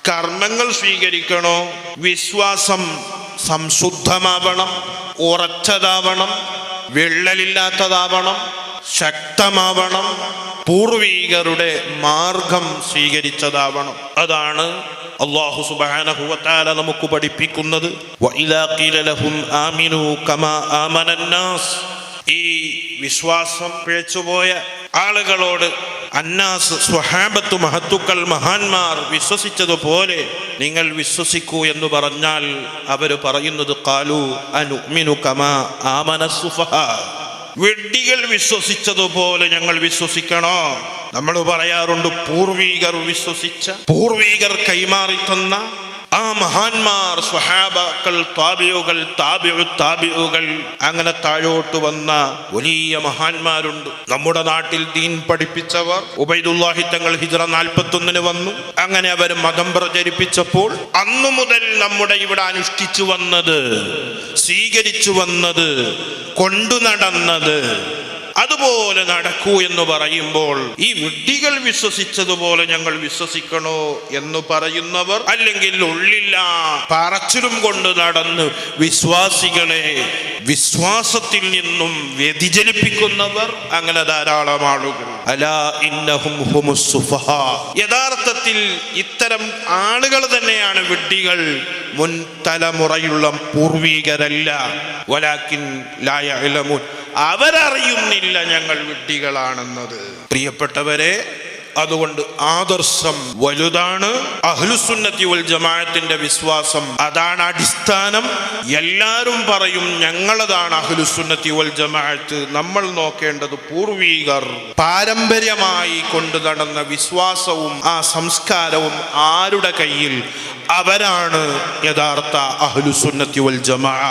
കർമ്മങ്ങൾ സ്വീകരിക്കണോ, വിശ്വാസം സംശുദ്ധമാവണം, ഉറച്ചതാവണം, വിള്ളലില്ലാത്തതാവണം, ശക്തമാവണം, പൂർവീകരുടെ മാർഗം സ്വീകരിച്ചതാവണം. അതാണ് അല്ലാഹു സുബ്ഹാനഹു വ തആല നമുക്ക് പഠിപ്പിക്കുന്നത്. വഇദാ ഖീല ലഹും ആമിനൂ കമാ ആമനന്നാസ്. ഈ വിശ്വാസം പിഴച്ചുപോയ ആളുകളോട് അന്നാസ്, സ്വഹാബത്ത്, മഹത്തുക്കൾ, മഹാന്മാർ വിശ്വസിച്ചതുപോലെ നിങ്ങൾ വിശ്വസിക്കൂ എന്ന് പറഞ്ഞാൽ അവർ പറയുന്നത് ഖാലു അനുഅ്മിനു കമാ ആമനസ്സുഫഹാ. വിഡ്ഢികൾ വിശ്വസിച്ചതുപോലെ ഞങ്ങൾ വിശ്വസിക്കണോ? നമ്മൾ പറയാറുണ്ട് പൂർവീകർ വിശ്വസിച്ച, പൂർവീകർ കൈമാറി തന്ന ആ മഹാന്മാർ, സ്വഹാബാക്കൾ, താബിഉകൾ, താബിഉകൾ, അങ്ങനെ താഴോട്ട് വന്ന വലിയ മഹാന്മാരുണ്ട്. നമ്മുടെ നാട്ടിൽ ദീൻ പഠിപ്പിച്ചവർ ഉബൈദുല്ലാഹി തങ്ങൾ ഹിജ്റ 41 വന്നു. അങ്ങനെ അവർ മതം പ്രചരിപ്പിച്ചപ്പോൾ അന്നു മുതൽ നമ്മുടെ ഇവിടെ അനുഷ്ഠിച്ചു വന്നത്, സ്വീകരിച്ചു വന്നത്, കൊണ്ടു നടന്നത് അതുപോലെ നടക്കൂ എന്ന് പറയുമ്പോൾ ഈ വിഡ്ഢികൾ വിശ്വസിച്ചതുപോലെ ഞങ്ങൾ വിശ്വസിക്കണോ എന്ന് പറയുന്നവർ, അല്ലെങ്കിൽ ഉള്ളില്ല പറച്ചിലും കൊണ്ട് നടന്ന് വിശ്വാസികളെ വിശ്വാസത്തിൽ നിന്നും വ്യതിചലിപ്പിക്കുന്നവർ, അങ്ങനെ ധാരാളം ആളുകൾ. അലാ ഇന്നഹും ഹുമുസ് സുഫഹാ. യഥാർത്ഥത്തിൽ ഇത്തരം ആളുകൾ തന്നെയാണ് വിഡ്ഢികൾ, മുൻ തലമുറയുള്ള പൂർവീകരല്ല. വലാകിൻ ലാ യഅലമൂൻ. അവരറിയുന്നില്ല ഞങ്ങൾ വിഡ്ഢികളാണെന്നത്. പ്രിയപ്പെട്ടവരെ, അതുകൊണ്ട് ആദർശം വലുതാണ്. അഹ്ലുസുന്നത്തി വൽ ജമാഅത്തിന്റെ വിശ്വാസം അതാണ് അടിസ്ഥാനം. എല്ലാവരും പറയും ഞങ്ങളതാണ് അഹ്ലുസുന്നത്തി വൽ ജമാഅത്ത്. നമ്മൾ നോക്കേണ്ടത് പൂർവീകർ പാരമ്പര്യമായി കൊണ്ടു നടന്ന വിശ്വാസവും ആ സംസ്കാരവും ആരുടെ കയ്യിൽ, അവരാണ് യഥാർത്ഥ അഹ്ലുസുന്നത്തി വൽ ജമാഅ.